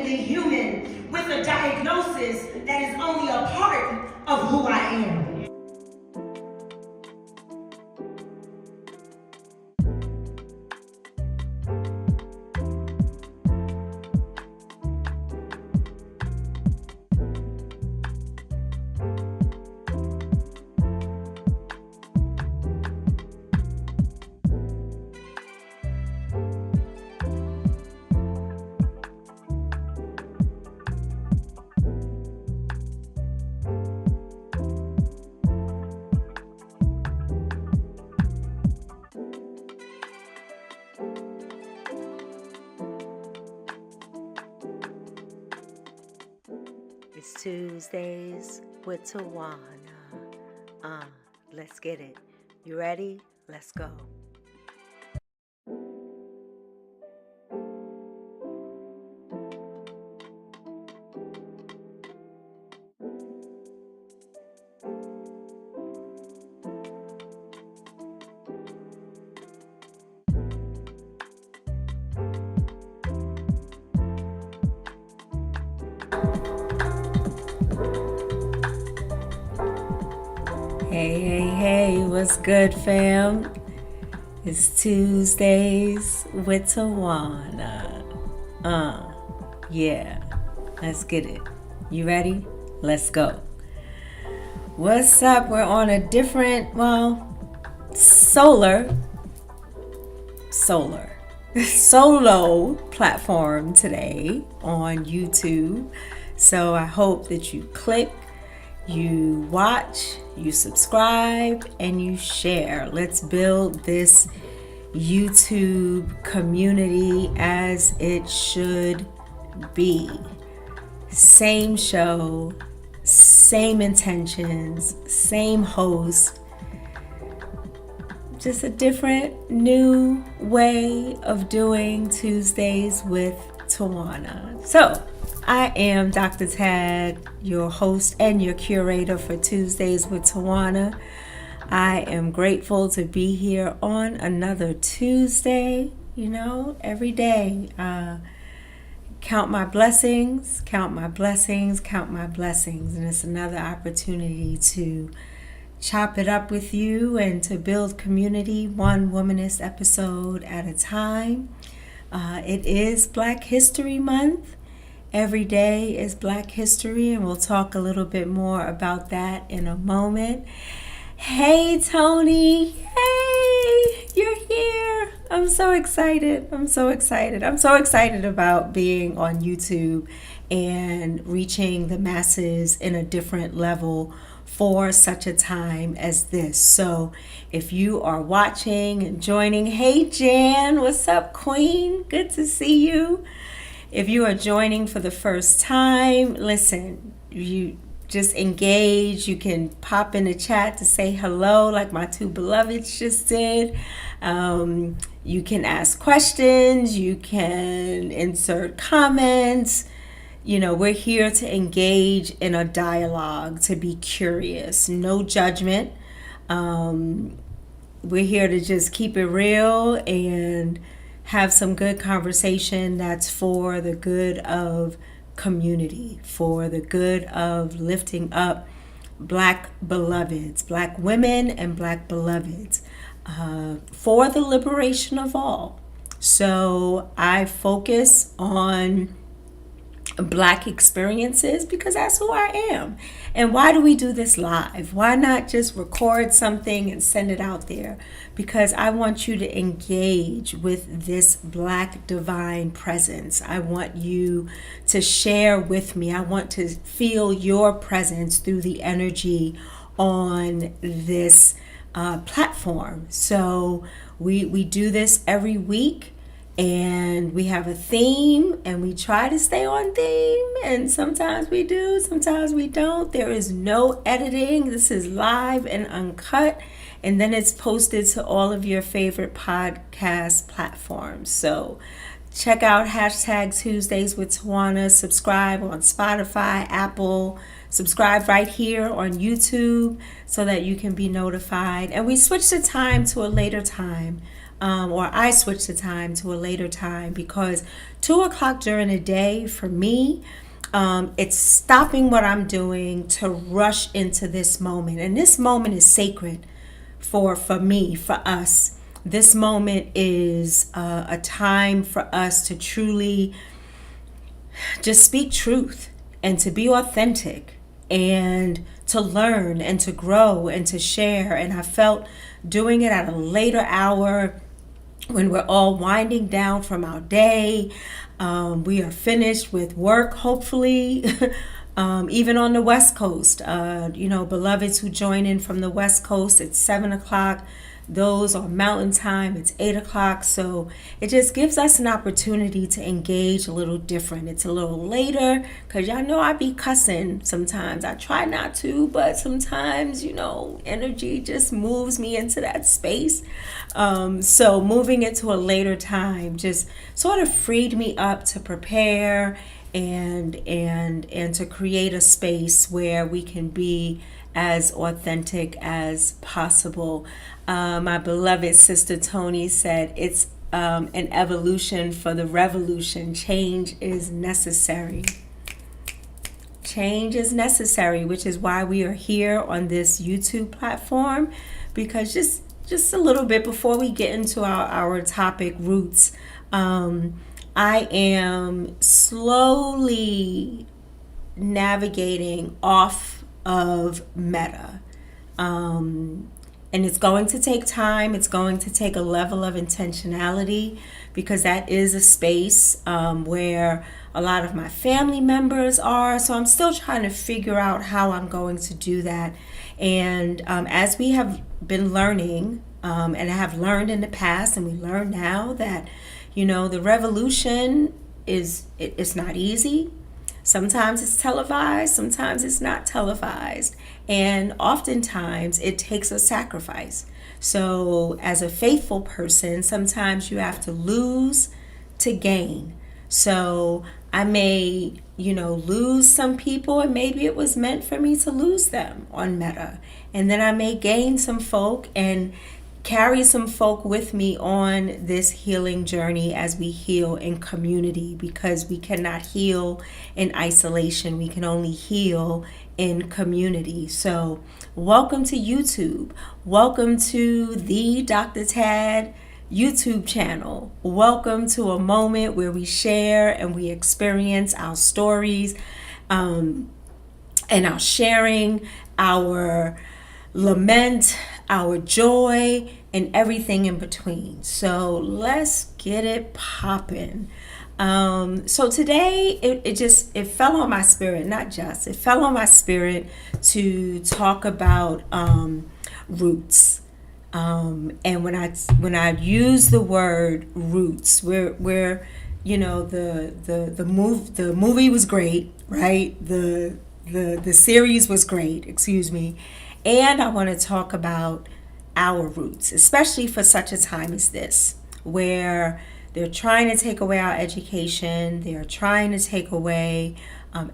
completely human with a diagnosis that is only a part of who I am. It's Tuesdays with Tawana. Let's get it. You ready? Let's go. Hey, what's good, fam? It's Tuesdays with Tawana. Yeah, let's get it. You ready? Let's go. What's up? We're on a different, solo platform today on YouTube. So I hope that you click, you watch, you subscribe, and you share. Let's build this YouTube community as it should be. Same show, same intentions, same host, just a different new way of doing Tuesdays with Tawana. So I am Dr. Tad, your host and your curator for Tuesdays with Tawana. I am grateful to be here on another Tuesday. Every day. Count my blessings, and it's another opportunity to chop it up with you and to build community, one Womanist episode at a time. It is Black History Month. Every day is Black History, and we'll talk a little bit more about that in a moment. Hey, Tony. Hey, you're here. I'm so excited about being on YouTube and reaching the masses in a different level for such a time as this. So if you are watching and joining, hey, Jan, what's up, Queen? Good to see you. If you are joining for the first time, listen, you just engage. You can pop in the chat to say hello like my two beloveds just did. You can ask questions. You can insert comments. We're here to engage in a dialogue, to be curious. No judgment. We're here to just keep it real and have some good conversation that's for the good of community, for the good of lifting up Black beloveds, Black women and Black beloveds, for the liberation of all. So I focus on Black experiences because that's who I am. And why do we do this live? Why not just record something and send it out there? Because I want you to engage with this Black divine presence. I want you to share with me. I want to feel your presence through the energy on this platform. So we do this every week. And we have a theme, and we try to stay on theme, and sometimes we do, sometimes we don't. There is no editing. This is live and uncut, and then it's posted to all of your favorite podcast platforms. So check out #Tuesdays with Tawana. Subscribe on Spotify, Apple. Subscribe right here on YouTube so that you can be notified. And we switched the time to a later time or I switch the time to a later time, because 2 o'clock during the day for me, it's stopping what I'm doing to rush into this moment. And this moment is sacred for me, for us. This moment is a time for us to truly just speak truth and to be authentic and to learn and to grow and to share. And I felt doing it at a later hour when we're all winding down from our day. We are finished with work, hopefully, even on the West Coast. Beloveds who join in from the West Coast, it's 7 o'clock. Those are Mountain Time, it's 8 o'clock. So it just gives us an opportunity to engage a little different. It's a little later because y'all know I be cussing sometimes. I try not to, but sometimes, energy just moves me into that space. So moving it to a later time just sort of freed me up to prepare and to create a space where we can be as authentic as possible. My beloved sister Tony said, it's an evolution for the revolution. Change is necessary. Change is necessary, which is why we are here on this YouTube platform, because just a little bit before we get into our topic, roots, I am slowly navigating off of Meta. And it's going to take time. It's going to take a level of intentionality, because that is a space where a lot of my family members are. So I'm still trying to figure out how I'm going to do that. And as we have been learning, and I have learned in the past, and we learn now that, the revolution it's not easy. Sometimes it's televised, sometimes it's not televised. And oftentimes it takes a sacrifice. So as a faithful person, sometimes you have to lose to gain. So I may, lose some people, and maybe it was meant for me to lose them on Meta. And then I may gain some folk and carry some folk with me on this healing journey as we heal in community, because we cannot heal in isolation. We can only heal in community. So welcome to YouTube. Welcome to the Dr. Tad YouTube channel. Welcome to a moment where we share and we experience our stories, and our sharing, our lament, our joy, and everything in between. So let's get it popping. So today it fell on my spirit, it fell on my spirit to talk about roots. And when I use the word roots, the movie was great, right? The series was great, excuse me. And I want to talk about our roots, especially for such a time as this, where they're trying to take away our education, they're trying to take away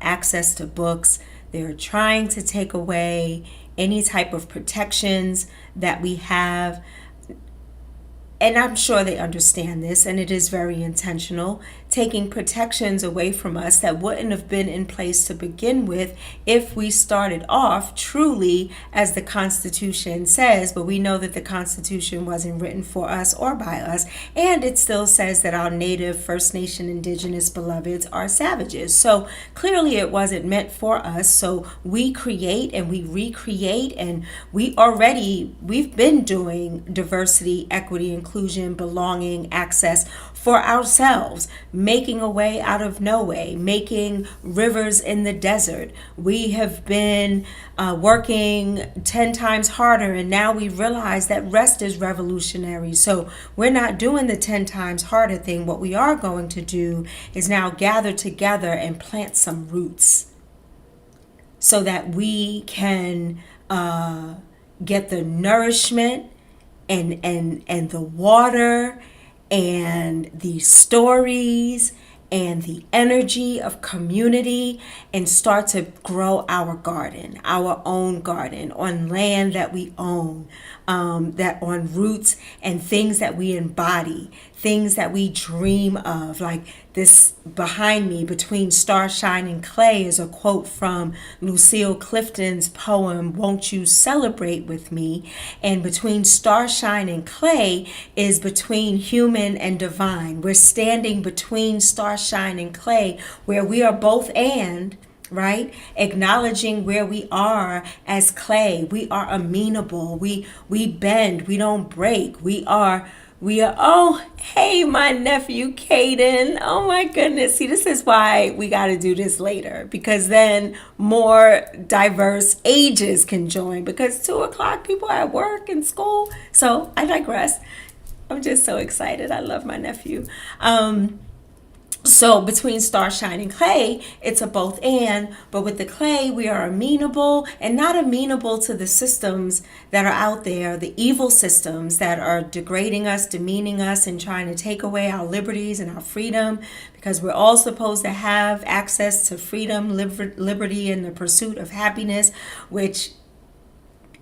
access to books, they're trying to take away any type of protections that we have. And I'm sure they understand this, and it is very intentional, taking protections away from us that wouldn't have been in place to begin with if we started off truly as the Constitution says. But we know that the Constitution wasn't written for us or by us, and it still says that our Native, First Nation, Indigenous beloveds are savages. So clearly it wasn't meant for us. So we create and we recreate, and we've been doing diversity, equity, inclusion, belonging, access for ourselves, making a way out of no way, making rivers in the desert. We have been working 10 times harder, and now we realize that rest is revolutionary. So we're not doing the 10 times harder thing. What we are going to do is now gather together and plant some roots so that we can get the nourishment and the water and the stories and the energy of community and start to grow our garden, our own garden on land that we own, that on roots and things that we embody, things that we dream of. Like this behind me, Between Starshine and Clay, is a quote from Lucille Clifton's poem, Won't You Celebrate With Me? And between starshine and clay is between human and divine. We're standing between starshine and clay, where we are both and, right? Acknowledging where we are as clay. We are amenable. We bend. We don't break. We are, oh, hey, my nephew, Caden. Oh my goodness. See, this is why we got to do this later, because then more diverse ages can join, because 2:00 people are at work and school. So I digress. I'm just so excited. I love my nephew. So between starshine and clay, it's a both and, but with the clay, we are amenable and not amenable to the systems that are out there, the evil systems that are degrading us, demeaning us, and trying to take away our liberties and our freedom, because we're all supposed to have access to freedom, liberty, and the pursuit of happiness, which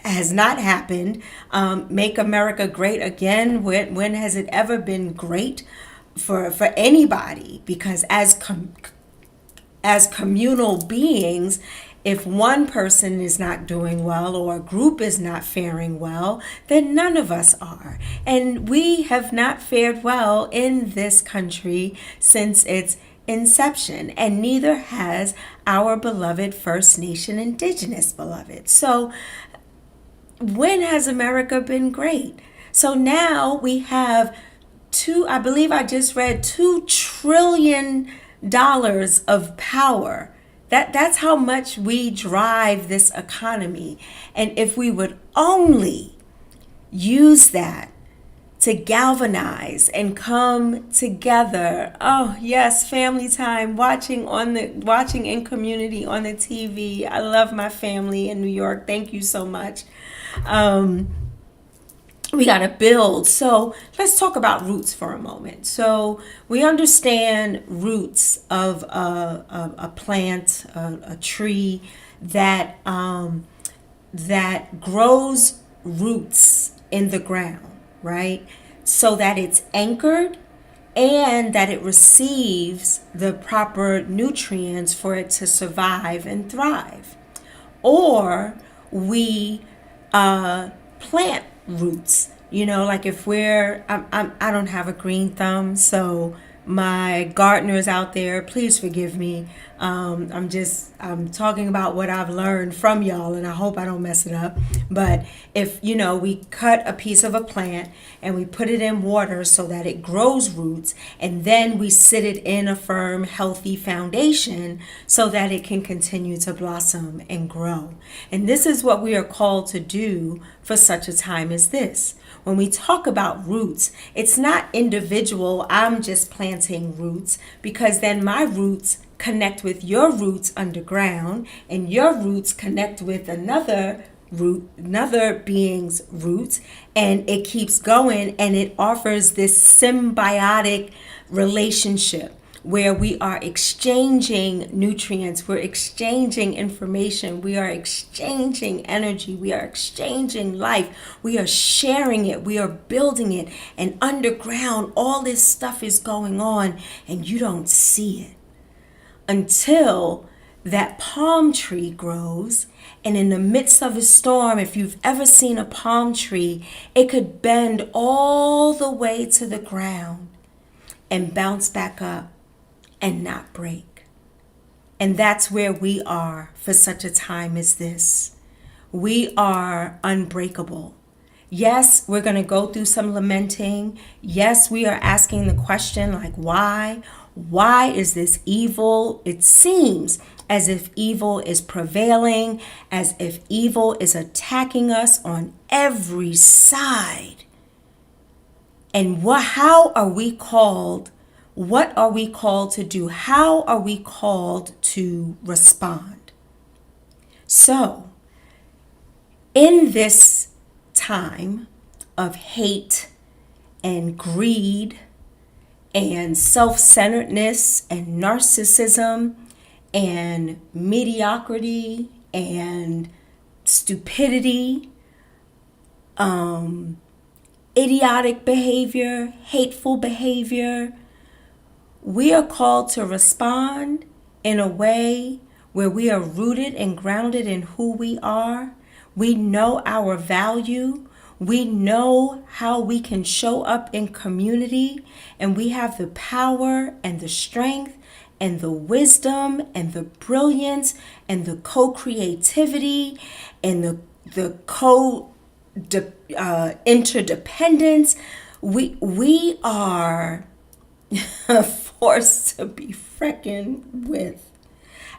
has not happened. Make America great again. When has it ever been great for anybody? Because as communal beings, if one person is not doing well or a group is not faring well, then none of us are. And we have not fared well in this country since its inception, and neither has our beloved First Nation Indigenous beloved. So when has America been great? So now we have I believe I just read $2 trillion of power. That's how much we drive this economy. And if we would only use that to galvanize and come together. Oh yes, family time, watching in community on the TV. I love my family in New York. Thank you so much. We got to build. So let's talk about roots for a moment. So we understand roots of a plant, a tree that grows roots in the ground, right? So that it's anchored and that it receives the proper nutrients for it to survive and thrive. Or we plant roots, like if I don't have a green thumb, so my gardeners out there, please forgive me. I'm talking about what I've learned from y'all, and I hope I don't mess it up. But if, we cut a piece of a plant and we put it in water so that it grows roots, and then we sit it in a firm, healthy foundation so that it can continue to blossom and grow. And this is what we are called to do for such a time as this. When we talk about roots, it's not individual, I'm just planting roots, because then my roots connect with your roots underground, and your roots connect with another being's roots, and it keeps going, and it offers this symbiotic relationship where we are exchanging nutrients, we're exchanging information, we are exchanging energy, we are exchanging life, we are sharing it, we are building it, and underground all this stuff is going on, and you don't see it until that palm tree grows. And in the midst of a storm, if you've ever seen a palm tree, it could bend all the way to the ground and bounce back up and not break. And that's where we are for such a time as this. We are unbreakable. Yes, we're going to go through some lamenting. Yes, we are asking the question, like, why? Why is this evil? It seems as if evil is prevailing, as if evil is attacking us on every side. And how are we called? What are we called to do? How are we called to respond? So, in this time of hate and greed and self-centeredness and narcissism and mediocrity and stupidity, idiotic behavior, hateful behavior. We are called to respond in a way where we are rooted and grounded in who we are. We know our value. We know how we can show up in community, and we have the power and the strength and the wisdom and the brilliance and the co-creativity and the interdependence. We are a force to be reckoned with.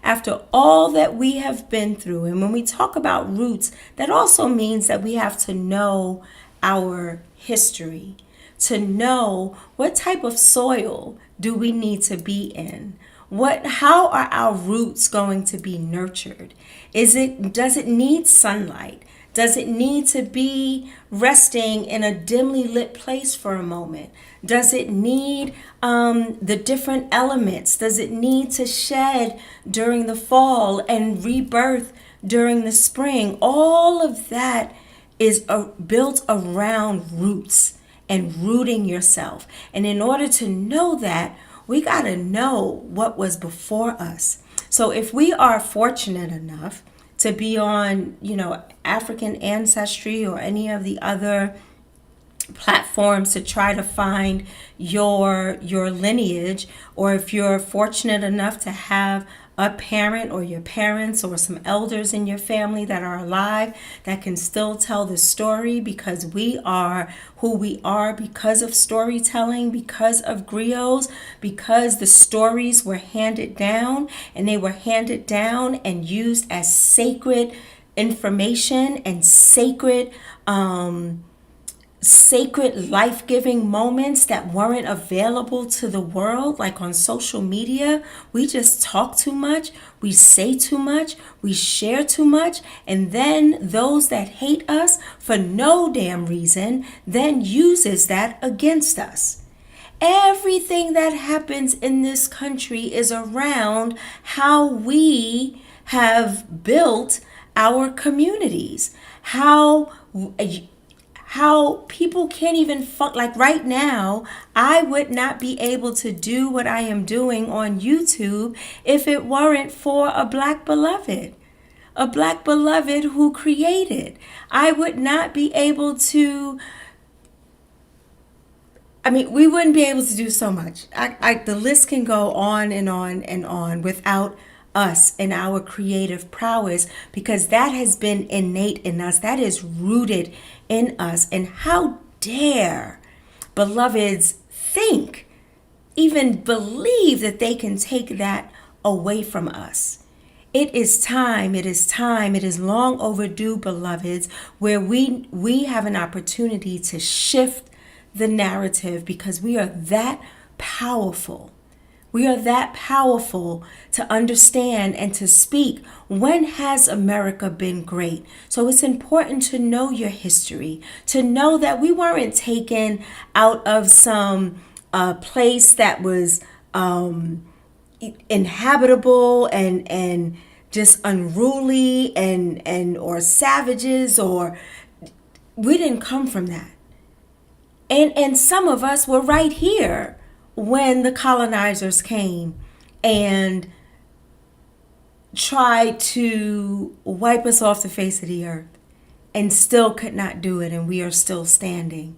After all that we have been through, and when we talk about roots, that also means that we have to know our history, to know what type of soil do we need to be in. How are our roots going to be nurtured? Does it need sunlight? Does it need to be resting in a dimly lit place for a moment? Does it need the different elements? Does it need to shed during the fall and rebirth during the spring? All of that is built around roots and rooting yourself. And in order to know that, we got to know what was before us. So if we are fortunate enough to be on, African Ancestry or any of the other platforms to try to find your lineage, or if you're fortunate enough to have a parent or your parents or some elders in your family that are alive that can still tell the story, because we are who we are because of storytelling, because of griots, because the stories were handed down, and they were handed down and used as sacred information and sacred life-giving moments that weren't available to the world, like on social media. We just talk too much, we say too much, we share too much, and then those that hate us for no damn reason then uses that against us. Everything that happens in this country is around how we have built our communities, how people can't even like right now, I would not be able to do what I am doing on YouTube if it weren't for a Black beloved who created. I would not be able to, we wouldn't be able to do so much. The list can go on and on and on without us and our creative prowess, because that has been innate in us, that is rooted in us. And how dare beloveds think, even believe that they can take that away from us. It is time, it is long overdue, beloveds, where we have an opportunity to shift the narrative, because we are that powerful. We are that powerful to understand and to speak. When has America been great? So it's important to know your history, to know that we weren't taken out of some place that was inhabitable and just unruly and or savages, or we didn't come from that. And some of us were right here when the colonizers came and tried to wipe us off the face of the earth, and still could not do it, and we are still standing.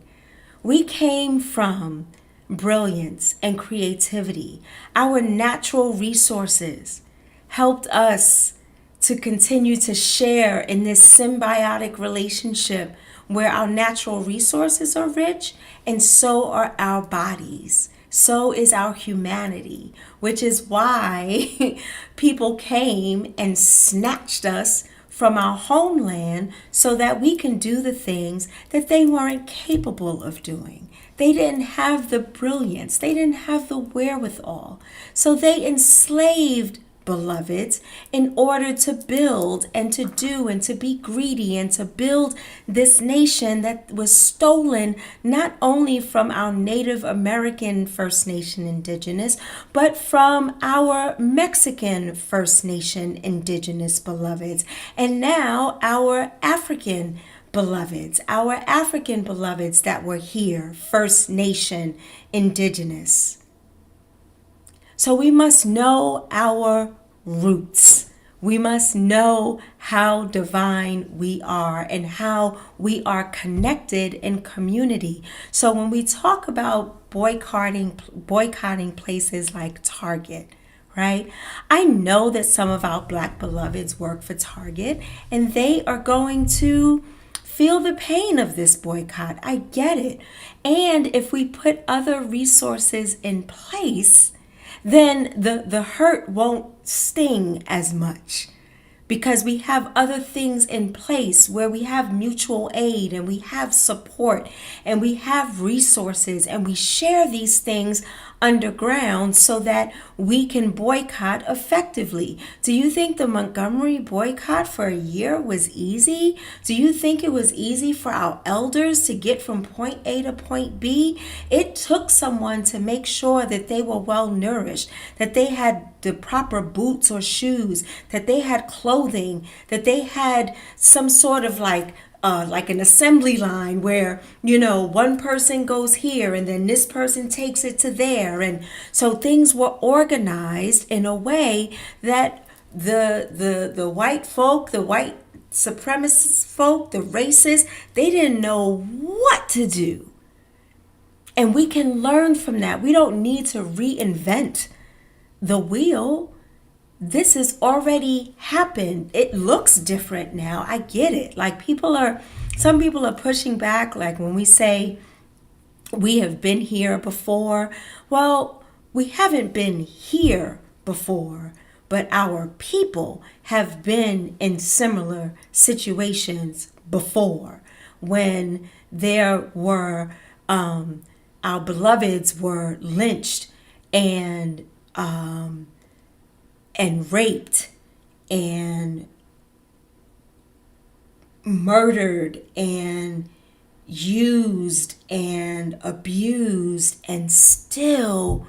We came from brilliance and creativity. Our natural resources helped us to continue to share in this symbiotic relationship where our natural resources are rich, and so are our bodies. So is our humanity, which is why people came and snatched us from our homeland so that we can do the things that they weren't capable of doing. They didn't have the brilliance. They didn't have the wherewithal. So they enslaved beloveds, in order to build and to do and to be greedy and to build this nation that was stolen not only from our Native American First Nation indigenous, but from our Mexican First Nation indigenous beloveds, and now our African beloveds that were here, First Nation indigenous. So we must know our roots. We must know how divine we are and how we are connected in community. So when we talk about boycotting places like Target, right? I know that some of our Black beloveds work for Target and they are going to feel the pain of this boycott. I get it. And if we put other resources in place, then the hurt won't sting as much, because we have other things in place where we have mutual aid and we have support and we have resources, and we share these things underground so that we can boycott effectively. Do you think the Montgomery boycott for a year was easy? Do you think it was easy for our elders to get from point A to point B? It took someone to make sure that they were well nourished, that they had the proper boots or shoes, that they had clothing, that they had some sort of like an assembly line where, one person goes here and then this person takes it to there. And so things were organized in a way that the white folk, the white supremacist folk, the racists, they didn't know what to do. And we can learn from that. We don't need to reinvent the wheel. This has already happened. It looks different now. I get it. Like some people are pushing back, like when we say we have been here before. Well, we haven't been here before, but our people have been in similar situations before, when there were our beloveds were lynched and raped and murdered and used and abused, and still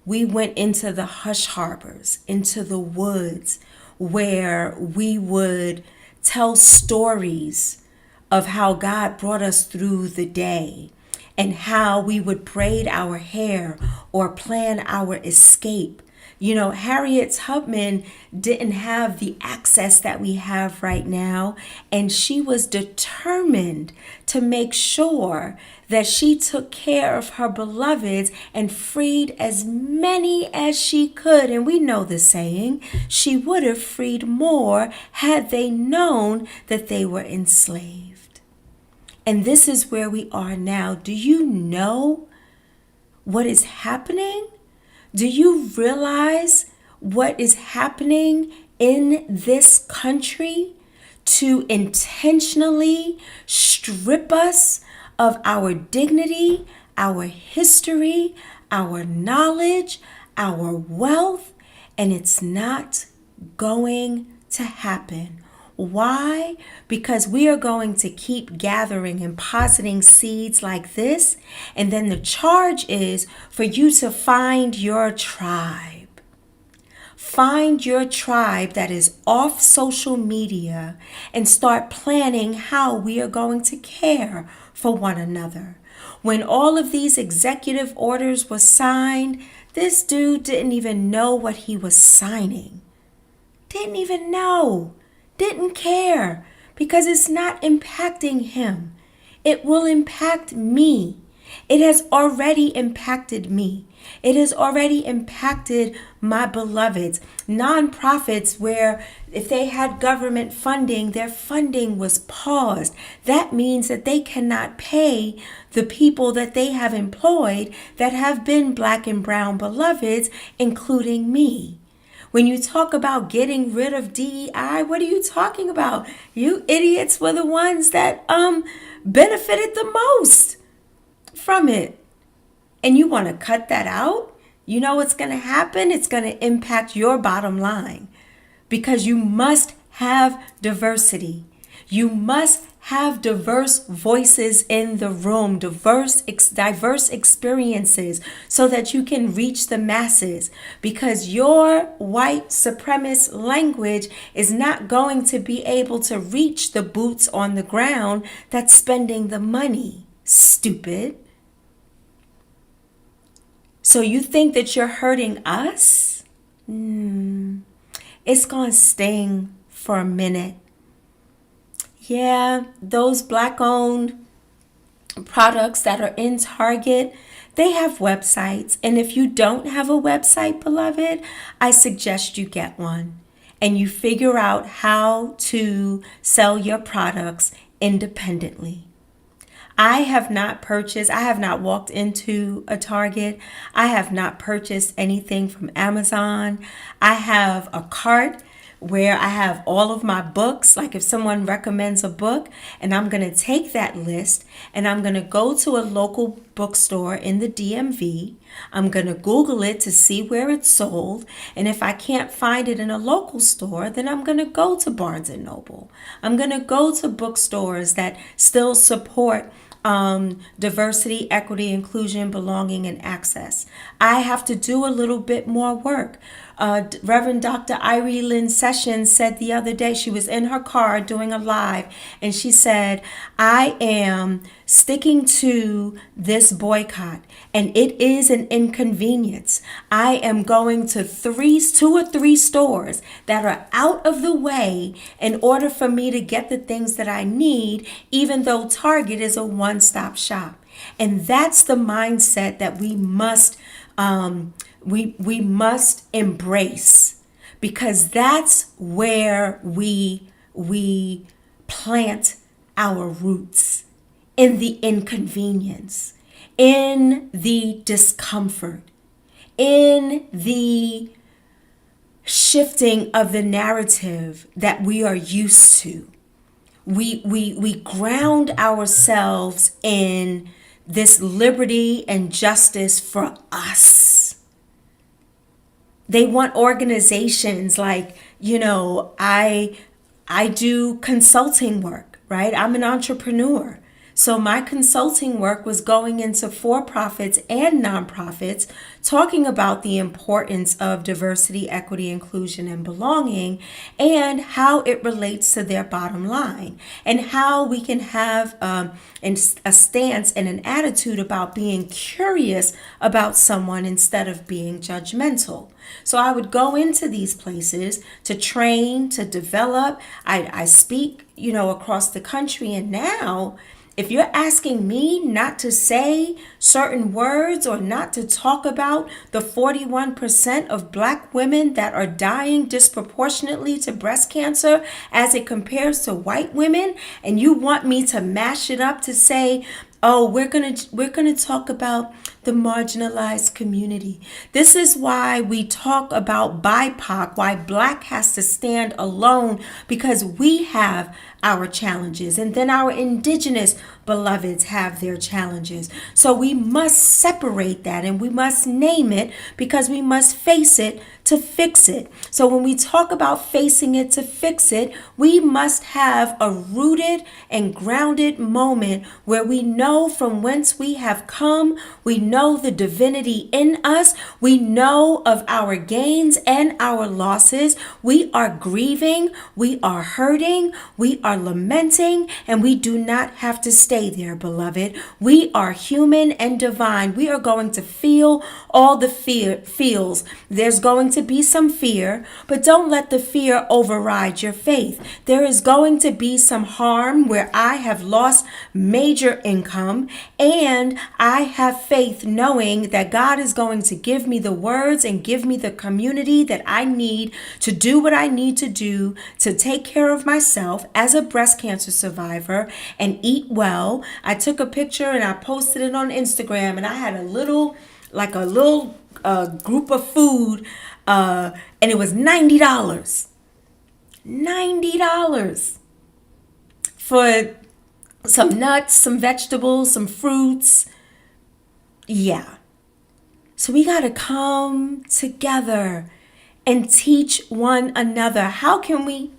we went into the hush harbors, into the woods, where we would tell stories of how God brought us through the day and how we would braid our hair or plan our escape. Harriet Tubman didn't have the access that we have right now, and she was determined to make sure that she took care of her beloveds and freed as many as she could. And we know the saying, she would have freed more had they known that they were enslaved. And this is where we are now. Do you know what is happening? Do you realize what is happening in this country to intentionally strip us of our dignity, our history, our knowledge, our wealth? And it's not going to happen. Why? Because we are going to keep gathering and positing seeds like this. And then the charge is for you to find your tribe. Find your tribe that is off social media and start planning how we are going to care for one another. When all of these executive orders were signed, this dude didn't even know what he was signing. Didn't even know. Didn't care, because it's not impacting him. It will impact me. It has already impacted me. It has already impacted my beloveds. Nonprofits where if they had government funding, their funding was paused. That means that they cannot pay the people that they have employed that have been Black and brown beloveds, including me. When you talk about getting rid of DEI, what are you talking about? You idiots were the ones that benefited the most from it. And you want to cut that out? you know what's going to happen? It's going to impact your bottom line, because you must have diversity. You must have diverse voices in the room, diverse experiences, so that you can reach the masses, because your white supremacist language is not going to be able to reach the boots on the ground that's spending the money. Stupid. So you think that you're hurting us? It's going to sting for a minute. Yeah, those Black-owned products that are in Target, they have websites. And if you don't have a website, beloved, I suggest you get one and you figure out how to sell your products independently. I have not walked into a Target. I have not purchased anything from Amazon. I have a cart where I have all of my books. Like if someone recommends a book, and I'm going to take that list and I'm going to go to a local bookstore in the DMV. I'm going to Google it to see where it's sold. And if I can't find it in a local store, then I'm going to go to Barnes and Noble. I'm going to go to bookstores that still support diversity, equity, inclusion, belonging, and access. I have to do a little bit more work. Reverend Dr. Irie Lynn Sessions said the other day, she was in her car doing a live, and she said, I am sticking to this boycott, and it is an inconvenience. I am going to two or three stores that are out of the way in order for me to get the things that I need, even though Target is a one-stop shop. And that's the mindset that we must we must embrace, because that's where we plant our roots, in the inconvenience, in the discomfort, in the shifting of the narrative that we are used to. We ground ourselves in this liberty and justice for us. They want organizations like, I do consulting work, right? I'm an entrepreneur. So my consulting work was going into for-profits and nonprofits, talking about the importance of diversity, equity, inclusion, and belonging, and how it relates to their bottom line, and how we can have a stance and an attitude about being curious about someone instead of being judgmental. So I would go into these places to train, to develop. I speak, across the country, and now, if you're asking me not to say certain words or not to talk about the 41% of Black women that are dying disproportionately to breast cancer as it compares to white women, and you want me to mash it up to say, oh, we're gonna talk about the marginalized community. This is why we talk about BIPOC, why Black has to stand alone, because we have our challenges, and then our indigenous beloveds have their challenges. So we must separate that, and we must name it, because we must face it to fix it. So when we talk about facing it to fix it, we must have a rooted and grounded moment where we know from whence we have come. We know the divinity in us. We know of our gains and our losses. We are grieving. We are hurting. We are lamenting, and we do not have to stay there, beloved. We are human and divine. We are going to feel all the feels. There's going to be some fear, but don't let the fear override your faith. There is going to be some harm where I have lost major income, and I have faith knowing that God is going to give me the words and give me the community that I need to do what I need to do to take care of myself as a breast cancer survivor and eat well. I took a picture and I posted it on Instagram, and I had a little group of food, and it was $90. $90 for some nuts, some vegetables, some fruits. Yeah. So we got to come together and teach one another. How can we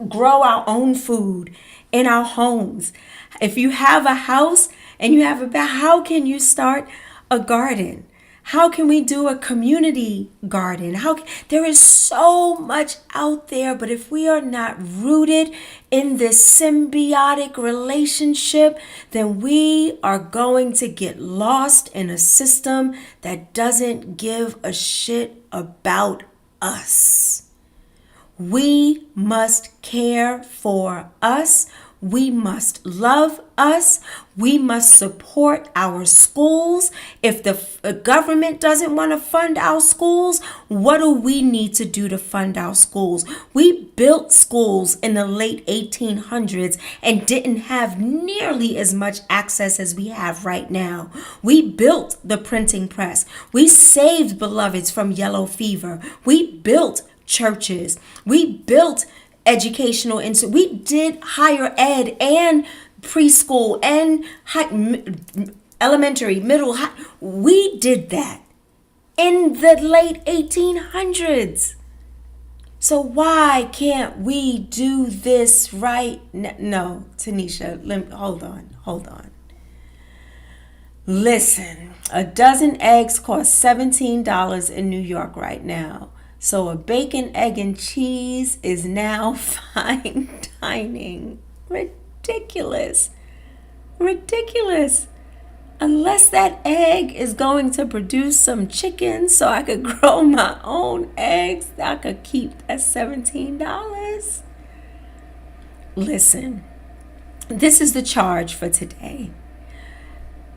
grow our own food in our homes? If you have a house and you have how can you start a garden? How can we do a community garden? There is so much out there, but if we are not rooted in this symbiotic relationship, then we are going to get lost in a system that doesn't give a shit about us. We must care for us. We must love us. We must support our schools. If the government doesn't want to fund our schools, what do we need to do to fund our schools? We built schools in the late 1800s and didn't have nearly as much access as we have right now. We built the printing press. We saved beloveds from yellow fever. We built churches. We built educational we did higher ed and preschool and elementary, middle, high. We did that in the late 1800s. So why can't we do this right now? No, Tanisha, hold on. Listen, a dozen eggs cost $17 in New York right now. So a bacon, egg, and cheese is now fine dining. Ridiculous. Unless that egg is going to produce some chicken so I could grow my own eggs, I could keep that $17. Listen, this is the charge for today.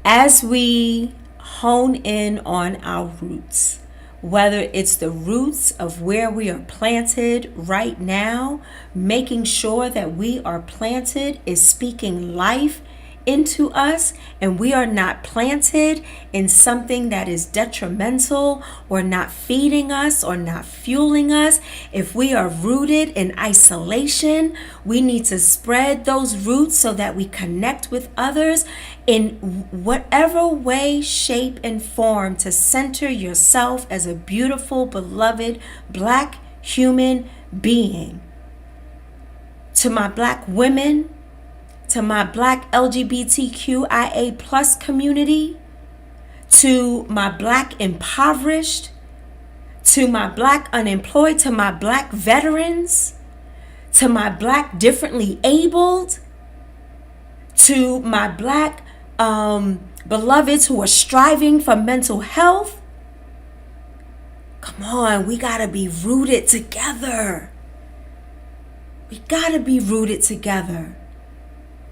As we hone in on our roots, whether it's the roots of where we are planted right now, making sure that we are planted is speaking life into us, and we are not planted in something that is detrimental or not feeding us or not fueling us. If we are rooted in isolation, we need to spread those roots so that we connect with others in whatever way, shape, and form to center yourself as a beautiful, beloved, Black human being. To my Black women, to my Black LGBTQIA plus community, to my Black impoverished, to my Black unemployed, to my Black veterans, to my Black differently abled, to my Black beloveds who are striving for mental health. Come on, we gotta be rooted together. We gotta be rooted together.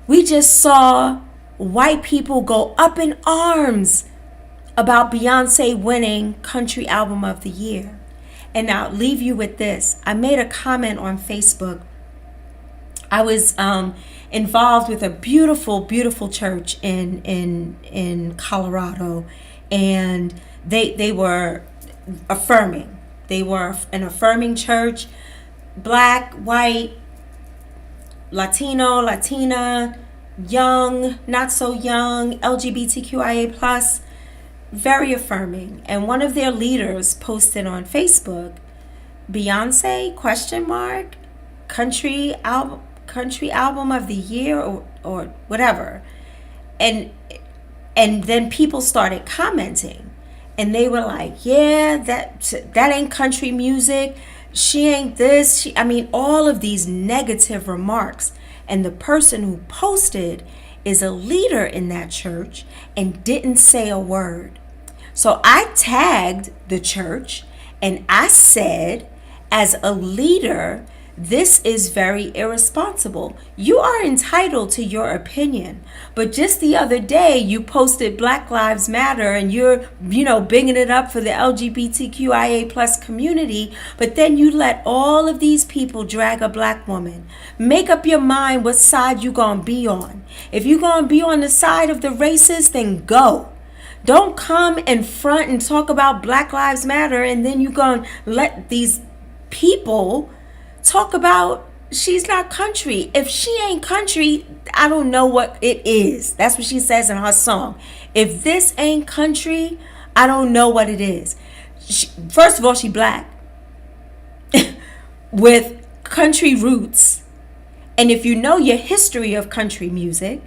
We just saw white people go up in arms about Beyonce winning Country Album of the Year. And I'll leave you with this. I made a comment on Facebook. I was involved with a beautiful, beautiful church in Colorado, and they were affirming. They were an affirming church, Black, white, Latino, Latina, young, not so young, LGBTQIA plus, very affirming. And one of their leaders posted on Facebook, Beyonce, country album of the year or whatever. And then people started commenting, and they were like, yeah, that ain't country music. She ain't this. All of these negative remarks. And the person who posted is a leader in that church and didn't say a word. So I tagged the church and I said, as a leader, this is very irresponsible. You are entitled to your opinion. But just the other day, you posted Black Lives Matter and you're, bigging it up for the LGBTQIA plus community. But then you let all of these people drag a Black woman. Make up your mind what side you gonna be on. If you gonna be on the side of the racist, then go. Don't come in front and talk about Black Lives Matter and then you gonna let these people talk about she's not country. If she ain't country, I don't know what it is. That's what she says in her song. If this ain't country, I don't know what it is. First of all, she black with country roots. And if you know your history of country music,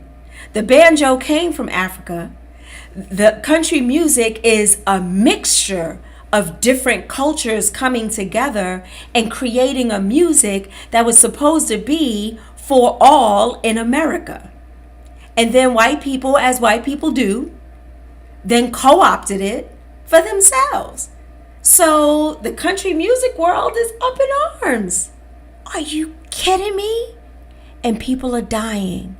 the banjo came from Africa. The country music is a mixture of different cultures coming together and creating a music that was supposed to be for all in America. And then white people, as white people do, then co-opted it for themselves. So the country music world is up in arms. Are you kidding me? And people are dying.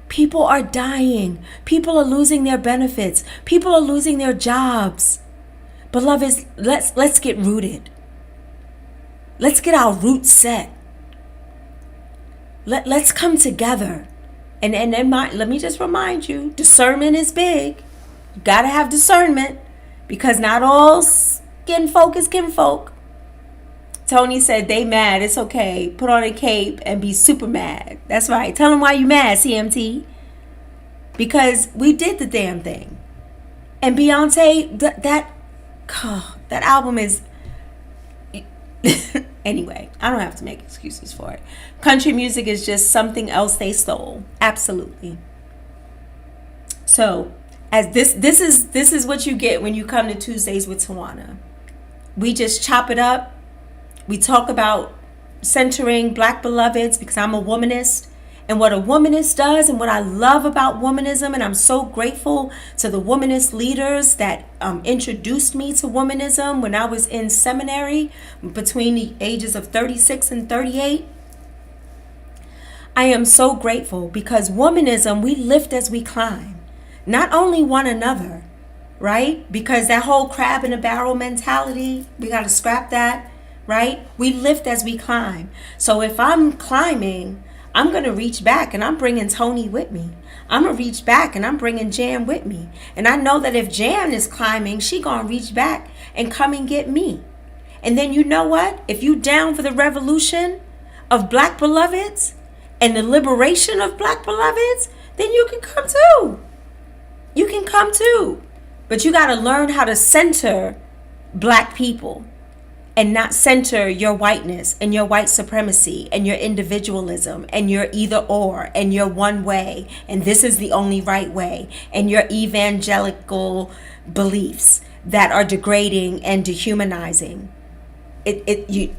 People are dying. People are losing their benefits. People are losing their jobs. Beloveds, let's get rooted. Let's get our roots set. Let's come together. And let me just remind you, discernment is big. You gotta have discernment, because not all skin folk is kinfolk. Tony said they mad. It's okay. Put on a cape and be super mad. That's right. Tell them why you mad, CMT. Because we did the damn thing. And Beyonce, that album is... Anyway, I don't have to make excuses for it. Country music is just something else they stole. Absolutely. So, as this is what you get when you come to Tuesdays with Tawana. We just chop it up. We talk about centering Black beloveds, because I'm a womanist, and what a womanist does, and what I love about womanism. And I'm so grateful to the womanist leaders that introduced me to womanism when I was in seminary between the ages of 36 and 38. I am so grateful, because womanism, we lift as we climb, not only one another, right? Because that whole crab in a barrel mentality, we got to scrap that. Right? We lift as we climb. So if I'm climbing, I'm going to reach back, and I'm bringing Tony with me. I'm going to reach back, and I'm bringing Jan with me. And I know that if Jan is climbing, she going to reach back and come and get me. And then you know what? If you down for the revolution of Black beloveds and the liberation of Black beloveds, then you can come too. You can come too. But you got to learn how to center Black people, and not center your whiteness and your white supremacy and your individualism and your either or and your one way and this is the only right way and your evangelical beliefs that are degrading and dehumanizing. You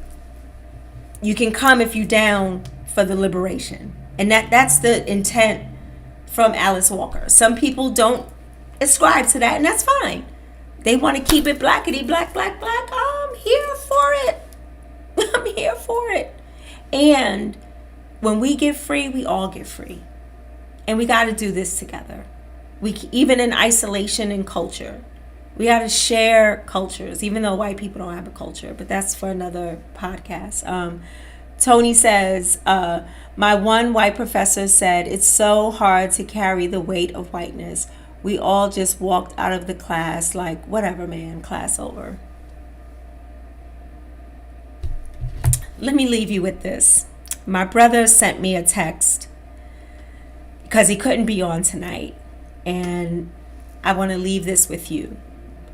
can come if you down for the liberation. And that's the intent from Alice Walker. Some people don't ascribe to that, and that's fine. They want to keep it blackety black, black, black. I'm here for it. I'm here for it. And when we get free, we all get free. And we got to do this together. Even in isolation and culture, we got to share cultures, even though white people don't have a culture. But that's for another podcast. Tony says, my one white professor said, it's so hard to carry the weight of whiteness. We all just walked out of the class like, whatever, man, class over. Let me leave you with this. My brother sent me a text because he couldn't be on tonight. And I want to leave this with you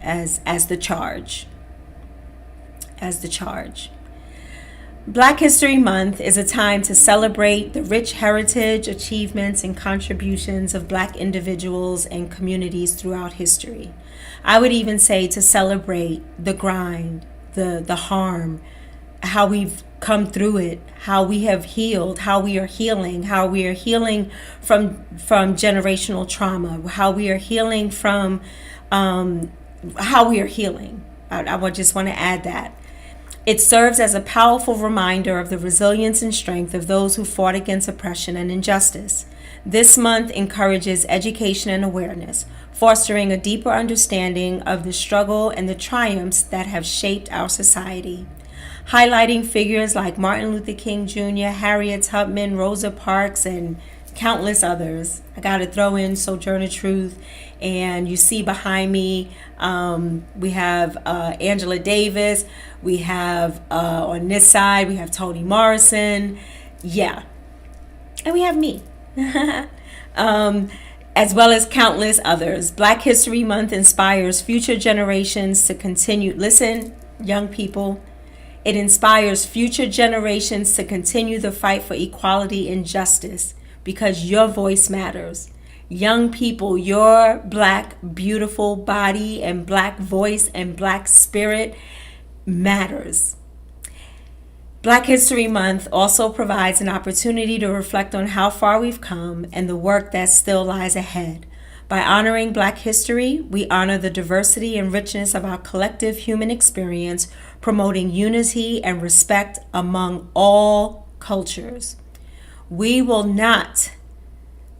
as the charge. As the charge. Black History Month is a time to celebrate the rich heritage, achievements, and contributions of Black individuals and communities throughout history. I would even say to celebrate the grind, the harm, how we've come through it, how we have healed, how we are healing from generational trauma, how we are healing from how we are healing. I just want to add that. It serves as a powerful reminder of the resilience and strength of those who fought against oppression and injustice. This month encourages education and awareness, fostering a deeper understanding of the struggle and the triumphs that have shaped our society. Highlighting figures like Martin Luther King Jr., Harriet Tubman, Rosa Parks, and countless others. I got to throw in Sojourner Truth. And you see behind me, we have Angela Davis. We have on this side, we have Toni Morrison. Yeah. And we have me. as well as countless others. Black History Month inspires future generations to continue. Listen, young people, it inspires future generations to continue the fight for equality and justice because your voice matters. Young people, your Black beautiful body and Black voice and Black spirit matters. Black History Month also provides an opportunity to reflect on how far we've come and the work that still lies ahead. By honoring Black history, we honor the diversity and richness of our collective human experience, promoting unity and respect among all cultures. We will not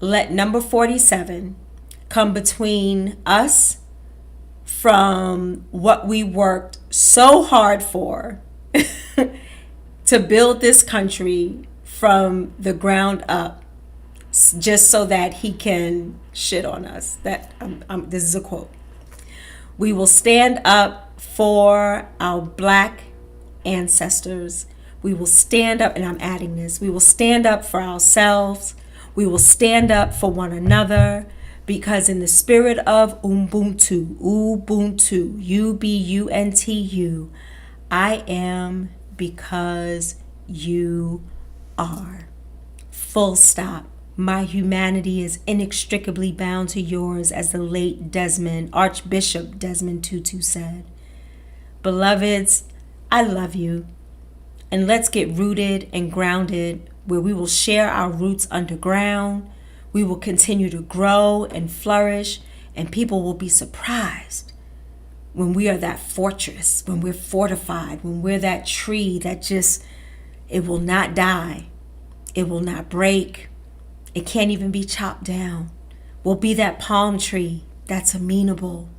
let number 47 come between us from what we worked so hard for to build this country from the ground up, just so that he can shit on us. This is a quote. We will stand up for our Black ancestors. We will stand up, and I'm adding this, we will stand up for ourselves. We will stand up for one another, because in the spirit of Ubuntu, Ubuntu, I am because you are. Full stop. My humanity is inextricably bound to yours, as the late Archbishop Desmond Tutu said. Beloveds, I love you. And let's get rooted and grounded, where we will share our roots underground. We will continue to grow and flourish, and people will be surprised when we are that fortress, when we're fortified, when we're that tree that just, it will not die. It will not break. It can't even be chopped down. We'll be that palm tree that's amenable.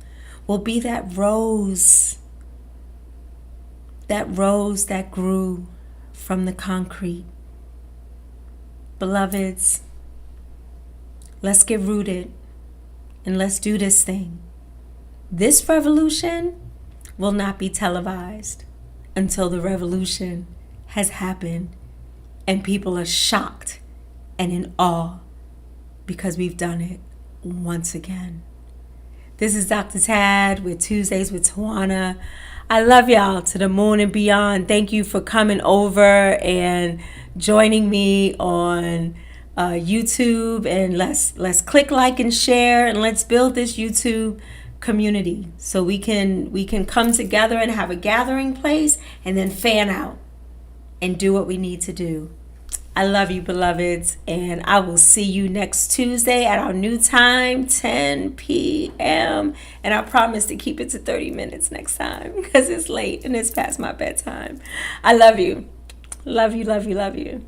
We'll be that rose that grew from the concrete. Beloveds, let's get rooted and let's do this thing. This revolution will not be televised until the revolution has happened and people are shocked and in awe because we've done it once again. This is Dr. Tad with Tuesdays with Tawana. I love y'all to the moon and beyond. Thank you for coming over and joining me on YouTube, and let's click like and share, and let's build this YouTube community so we can come together and have a gathering place and then fan out and do what we need to do. I love you, beloveds, and I will see you next Tuesday at our new time, 10 p.m. And I promise to keep it to 30 minutes next time because it's late and it's past my bedtime. I love you. Love you, love you, love you.